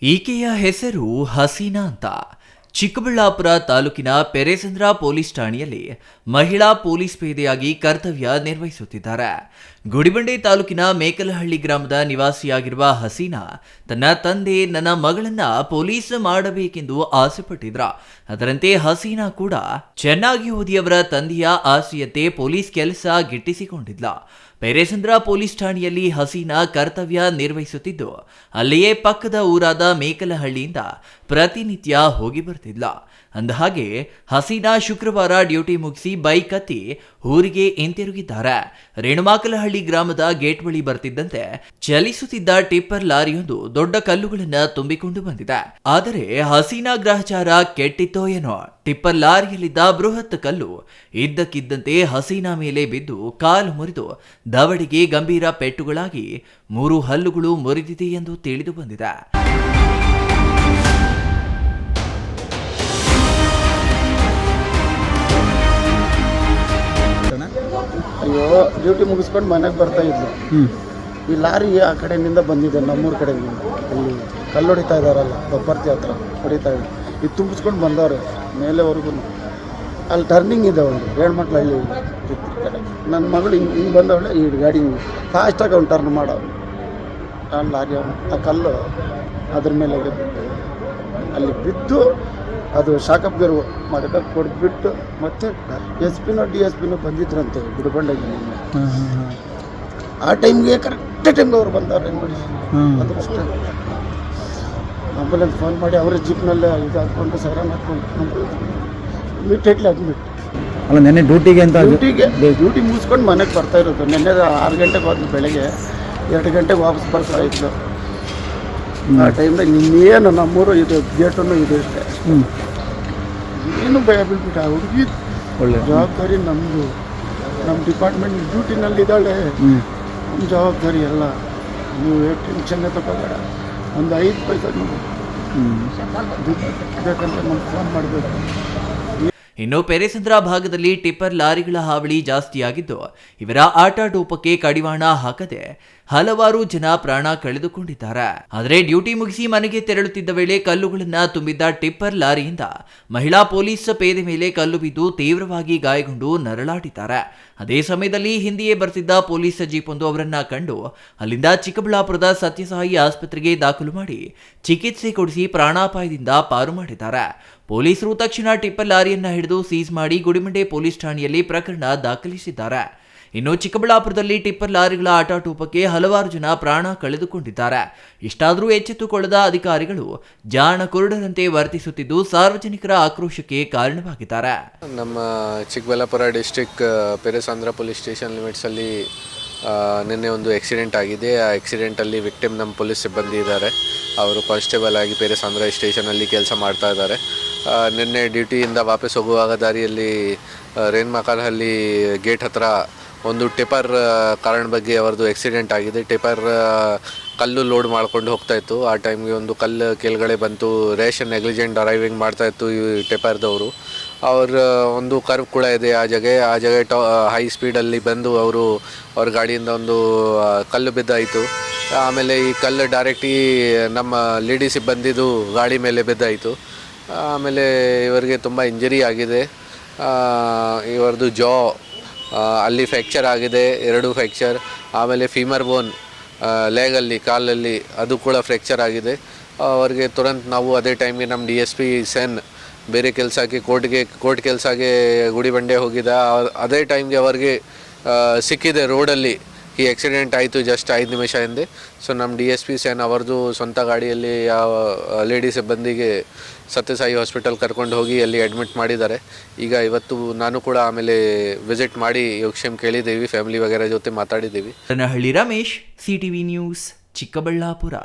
ಈಕೆಯ ಹೆಸರು ಹಸೀನಾ ಅಂತ. ಚಿಕ್ಕಬಳ್ಳಾಪುರ ತಾಲೂಕಿನ ಪೆರೇಸಂದ್ರ ಪೊಲೀಸ್ ಠಾಣೆಯಲ್ಲಿ ಮಹಿಳಾ ಪೊಲೀಸ್ ಪೇದೆಯಾಗಿ ಕರ್ತವ್ಯ ನಿರ್ವಹಿಸುತ್ತಿದ್ದಾರೆ. ಗುಡಿಬಂಡೆ ತಾಲೂಕಿನ ಮೇಕಲಹಳ್ಳಿ ಗ್ರಾಮದ ನಿವಾಸಿಯಾಗಿರುವ ಹಸೀನಾ ತನ್ನ ತಂದೆ ನನ್ನ ಮಗಳನ್ನ ಪೊಲೀಸ್ ಮಾಡಬೇಕೆಂದು ಆಸೆಪಟ್ಟಿದ್ರ. ಅದರಂತೆ ಹಸೀನಾ ಕೂಡ ಚೆನ್ನಾಗಿ ಓದಿಯವರ ತಂದೆಯ ಆಸೆಯಂತೆ ಪೊಲೀಸ್ ಕೆಲಸ ಗಿಟ್ಟಿಸಿಕೊಂಡಿದ್ಲ. ಪೆರೇಸಂದ್ರ ಪೊಲೀಸ್ ಠಾಣೆಯಲ್ಲಿ ಹಸೀನಾ ಕರ್ತವ್ಯ ನಿರ್ವಹಿಸುತ್ತಿದ್ದು, ಅಲ್ಲಿಯೇ ಪಕ್ಕದ ಊರಾದ ಮೇಕಲಹಳ್ಳಿಯಿಂದ ಪ್ರತಿನಿತ್ಯ ಹೋಗಿ ಬರ್ತಿದ್ಲ. ಅಂದಹಾಗೆ ಹಸೀನಾ ಶುಕ್ರವಾರ ಡ್ಯೂಟಿ ಮುಗಿಸಿ ಬೈಕ್ ಹತ್ತಿ ಊರಿಗೆ ಹಿಂತಿರುಗಿದ್ದಾರೆ. ರೇಣುಮಾಕಲಹಳ್ಳಿ ಗ್ರಾಮದ ಗೇಟ್ ಬಳಿ ಬರ್ತಿದ್ದಂತೆ ಚಲಿಸುತ್ತಿದ್ದ ಟಿಪ್ಪರ್ ಲಾರಿಯೊಂದು ದೊಡ್ಡ ಕಲ್ಲುಗಳನ್ನ ತುಂಬಿಕೊಂಡು ಬಂದಿದೆ. ಆದರೆ ಹಸೀನಾ ಗ್ರಹಚಾರ ಕೆಟ್ಟಿತ್ತೋ ಏನೋ, ಟಿಪ್ಪರ್ ಲಾರಿಯಲ್ಲಿದ್ದ ಬೃಹತ್ ಕಲ್ಲು ಇದ್ದಕ್ಕಿದ್ದಂತೆ ಹಸೀನಾ ಮೇಲೆ ಬಿದ್ದು ಕಾಲು ಮುರಿದು ದವಡಿಗೆ ಗಂಭೀರ ಪೆಟ್ಟುಗಳಾಗಿ 3 ಹಲ್ಲುಗಳು ಮುರಿದಿದೆ ಎಂದು ತಿಳಿದು ಬಂದಿದೆ. ಅಯ್ಯೋ, ಡ್ಯೂಟಿ ಮುಗಿಸ್ಕೊಂಡು ಮನೆಗೆ ಬರ್ತಾ ಇದ್ಲು. ಈ ಲಾರಿ ಆ ಕಡೆಯಿಂದ ಬಂದಿದೆ, ನಮ್ಮೂರ ಕಡೆಯಿಂದ. ಅಲ್ಲಿ ಕಲ್ಲು ಹೊಡಿತಾ ಇದ್ದಾರಲ್ಲ, ಬಬ್ಬರ್ತಿ ಹತ್ರ ಹೊಡಿತಾ ಇದ್ರು. ಇದು ತುಂಬಿಸ್ಕೊಂಡು ಬಂದವ್ರೆ ಮೇಲೆವರೆಗೂ. ಅಲ್ಲಿ ಟರ್ನಿಂಗ್ ಇದೆ ಒಂದು ರೇಣುಮಾಕಲಹಳ್ಳಿ ಕಡೆ. ನನ್ನ ಮಗಳು ಹಿಂಗೆ ಬಂದವಳೆ, ಈ ಗಾಡಿ ಫಾಸ್ಟಾಗಿ ಅವ್ನು ಟರ್ನ್ ಮಾಡೋರು. ಆ ಲಾರಿ ಆ ಕಲ್ಲು ಅದ್ರ ಮೇಲೆ ಬಿಟ್ಟು ಅಲ್ಲಿ ಬಿದ್ದು ಅದು ಶಾಕಪ್ಗರು ಮಗದ ಕೊಡ್ಬಿಟ್ಟು ಮತ್ತೆ SP-ನೋ DSP-ನೋ ಬಂದಿದ್ರಂತೆ ಗುಡಿಬಂಡೆಗೆ. ಆ ಟೈಮ್ಗೆ ಕರೆಕ್ಟ್ ಟೈಮ್ಗೆ ಅವ್ರು ಬಂದವ್ರು. ಏನು ಮಾಡಿ ಅದೃಷ್ಟ. ಆಂಬುಲೆನ್ಸ್ ಫೋನ್ ಮಾಡಿ ಅವರ ಜೀಪ್ನಲ್ಲೇ ಇದು ಹಾಕ್ಕೊಂಡು ಸೈರನ್ ಹಾಕ್ಕೊಂಡು ಇಮಿಡಿಯೇಟ್ಲಿ ಅಡ್ಮಿಟ್. ಅಲ್ಲ, ನೆನ್ನೆ ಡ್ಯೂಟಿ ಮುಗಿಸ್ಕೊಂಡು ಮನೆಗೆ ಬರ್ತಾ ಇರೋದು. ನೆನ್ನೆ 6 ಗಂಟೆಗೆ ಹೋದ್ಲು, ಬೆಳಗ್ಗೆ 2 ಗಂಟೆಗೆ ವಾಪಸ್ ಬರ್ತಾ ಇತ್ತು. ಆ ಟೈಮ್ದಾಗ ಇನ್ನೇನು ನಮ್ಮೂರು ಇದು ಗೇಟನ್ನು ಇದು ಇಷ್ಟೇ. ಏನು ಭಯ ಬೀಳ್ಬಿಟ್ಟು ಆ ಹುಡುಗಿ ಒಳ್ಳೆ ಜವಾಬ್ದಾರಿ ನಮ್ಮದು. ನಮ್ಮ ಡಿಪಾರ್ಟ್ಮೆಂಟ್ ಡ್ಯೂಟಿನಲ್ಲಿದ್ದಾಳೆ, ನಮ್ಮ ಜವಾಬ್ದಾರಿ ಎಲ್ಲ. ನೀವು ಟೆನ್ಷನ್ನೇ ತಗೋಬೇಡ, ಒಂದು 5 ಪೈಸೆ ಬೇಕಂತ ನಮ್ಗೆ ಫೋನ್ ಮಾಡಬೇಕು. ಇನ್ನು ಪೆರೇಸಂದ್ರ ಭಾಗದಲ್ಲಿ ಟಿಪ್ಪರ್ ಲಾರಿಗಳ ಹಾವಳಿ ಜಾಸ್ತಿಯಾಗಿದ್ದು, ಇವರ ಆಟಾಟೋಪಕ್ಕೆ ಕಡಿವಾಣ ಹಾಕದೆ ಹಲವಾರು ಜನ ಪ್ರಾಣ ಕಳೆದುಕೊಂಡಿದ್ದಾರೆ. ಆದರೆ ಡ್ಯೂಟಿ ಮುಗಿಸಿ ಮನೆಗೆ ತೆರಳುತ್ತಿದ್ದ ವೇಳೆ ಕಲ್ಲುಗಳನ್ನ ತುಂಬಿದ್ದ ಟಿಪ್ಪರ್ ಲಾರಿಯಿಂದ ಮಹಿಳಾ ಪೊಲೀಸ್ ಪೇದೆ ಮೇಲೆ ಕಲ್ಲು ಬಿದ್ದು ತೀವ್ರವಾಗಿ ಗಾಯಗೊಂಡು ನರಳಾಡಿದ್ದಾರೆ. ಅದೇ ಸಮಯದಲ್ಲಿ ಹಿಂದೆಯೇ ಬರ್ತಿದ್ದ ಪೊಲೀಸ್ ಜೀಪ್ ಒಂದು ಅವರನ್ನ ಕಂಡು ಅಲ್ಲಿಂದ ಚಿಕ್ಕಬಳ್ಳಾಪುರದ ಸತ್ಯಸಾಯಿ ಆಸ್ಪತ್ರೆಗೆ ದಾಖಲು ಮಾಡಿ ಚಿಕಿತ್ಸೆ ಕೊಡಿಸಿ ಪ್ರಾಣಾಪಾಯದಿಂದ ಪಾರು ಮಾಡಿದ್ದಾರೆ. ಪೊಲೀಸರು ತಕ್ಷಣ ಟಿಪ್ಪರ್ ಲಾರಿಯನ್ನ ಹಿಡಿದು ಸೀಸ್ ಮಾಡಿ ಗುಡಿಬಂಡೆ ಪೊಲೀಸ್ ಠಾಣೆಯಲ್ಲಿ ಪ್ರಕರಣ ದಾಖಲಿಸಿದ್ದಾರೆ. ಇನ್ನು ಚಿಕ್ಕಬಳ್ಳಾಪುರದಲ್ಲಿ ಟಿಪ್ಪರ್ ಲಾರಿಗಳ ಆಟಾಟೋಪಕ್ಕೆ ಹಲವಾರು ಜನ ಪ್ರಾಣ ಕಳೆದುಕೊಂಡಿದ್ದಾರೆ. ಇಷ್ಟಾದರೂ ಎಚ್ಚೆತ್ತುಕೊಳ್ಳದ ಅಧಿಕಾರಿಗಳು ಜಾಣ ಕುರುಡರಂತೆ ವರ್ತಿಸುತ್ತಿದ್ದು ಸಾರ್ವಜನಿಕರ ಆಕ್ರೋಶಕ್ಕೆ ಕಾರಣವಾಗಿದ್ದಾರೆ. ನಮ್ಮ Chikkaballapur district Peresandra police station ಲಿಮಿಟ್ಸಲ್ಲಿ ನಿನ್ನೆ ಒಂದು ಆಕ್ಸಿಡೆಂಟ್ ಆಗಿದೆ. ಆ ಆಕ್ಸಿಡೆಂಟಲ್ಲಿ ವಿಕ್ಟಿಮ್ ನಮ್ಮ ಪೊಲೀಸ್ ಸಿಬ್ಬಂದಿ ಇದ್ದಾರೆ. ಅವರು ಕಾನ್ಸ್ಟೇಬಲ್ ಆಗಿ ಪೆರೇಸಂದ್ರ ಸ್ಟೇಷನಲ್ಲಿ ಕೆಲಸ ಮಾಡ್ತಾ ಇದ್ದಾರೆ. ನಿನ್ನೆ ಡ್ಯೂಟಿಯಿಂದ ವಾಪಸ್ ಹೋಗುವಾಗ ದಾರಿಯಲ್ಲಿ ರೇಣುಮಾಕಲಹಳ್ಳಿ ಗೇಟ್ ಹತ್ರ ಒಂದು ಟಿಪ್ಪರ್ ಕಾರಣ ಬಗ್ಗೆ ಅವರದು ಆಕ್ಸಿಡೆಂಟ್ ಆಗಿದೆ. ಟಿಪ್ಪರ್ ಕಲ್ಲು ಲೋಡ್ ಮಾಡ್ಕೊಂಡು ಹೋಗ್ತಾಯಿತ್ತು. ಆ ಟೈಮ್ಗೆ ಒಂದು ಕಲ್ಲು ಕೆಳಗಡೆ ಬಂತು. ರ್ಯಾಶ್ ನೆಗ್ಲಿಜೆಂಟ್ ಡ್ರೈವಿಂಗ್ ಮಾಡ್ತಾಯಿತ್ತು ಈ ಟಿಪ್ಪರ್ದವರು. ಒಂದು ಕರ್ವ್ ಕೂಡ ಇದೆ ಆ ಜಾಗ ಹೈ ಸ್ಪೀಡಲ್ಲಿ ಬಂದು ಅವ್ರ ಗಾಡಿಯಿಂದ ಒಂದು ಕಲ್ಲು ಬಿದ್ದಾಯಿತು. ಆಮೇಲೆ ಈ ಕಲ್ಲು ಡೈರೆಕ್ಟಿ ನಮ್ಮ ಲೇಡಿ ಸಿಬ್ಬಂದಿದು ಗಾಡಿ ಮೇಲೆ ಬಿದ್ದಾಯಿತು. ಆಮೇಲೆ ಇವರಿಗೆ ತುಂಬ ಇಂಜರಿ ಆಗಿದೆ. ಇವರದು ಜಾ ಅಲ್ಲಿ ಫ್ರ್ಯಾಕ್ಚರ್ ಆಗಿದೆ, 2 ಫ್ರ್ಯಾಕ್ಚರ್. ಆಮೇಲೆ ಫೀಮರ್ ಬೋನ್ ಲೆಗಲ್ಲಿ ಕಾಲಲ್ಲಿ ಅದು ಕೂಡ ಫ್ರ್ಯಾಕ್ಚರ್ ಆಗಿದೆ. ಅವರಿಗೆ ತುರಂತ ನಾವು ಅದೇ ಟೈಮ್ಗೆ ನಮ್ಮ DSP ಸೆನ್ ಬೇರೆ ಕೆಲಸಕ್ಕೆ ಕೋರ್ಟ್ ಕೆಲಸಕ್ಕೆ ಗುಡಿಬಂಡೆ ಹೋಗಿದ್ದ. ಅದೇ ಟೈಮ್ಗೆ ಅವ್ರಿಗೆ ಸಿಕ್ಕಿದೆ ರೋಡಲ್ಲಿ. ಈ ಆಕ್ಸಿಡೆಂಟ್ ಆಯಿತು ಜಸ್ಟ್ 5 ನಿಮಿಷ ಹಿಂದೆ. ಸೊ ನಮ್ಮ DSP ಸೆನ್ ಅವ್ರದ್ದು ಸ್ವಂತ ಗಾಡಿಯಲ್ಲಿ ಲೇಡಿ ಸಿಬ್ಬಂದಿಗೆ ಸತ್ಯಸಾಯಿ ಹಾಸ್ಪಿಟಲ್ ಕರ್ಕೊಂಡು ಹೋಗಿ ಅಲ್ಲಿ ಅಡ್ಮಿಟ್ ಮಾಡಿದ್ದಾರೆ. ಈಗ ಇವತ್ತು ನಾನು ಕೂಡ ಆಮೇಲೆ ವಿಸಿಟ್ ಮಾಡಿ ಯೋಗಕ್ಷೇಮ ಕೇಳಿದ್ದೀವಿ, ಫ್ಯಾಮಿಲಿ ವಗೇರೆ ಜೊತೆ ಮಾತಾಡಿದ್ದೀವಿ. Ramesh, CTV news, Chikkaballapur.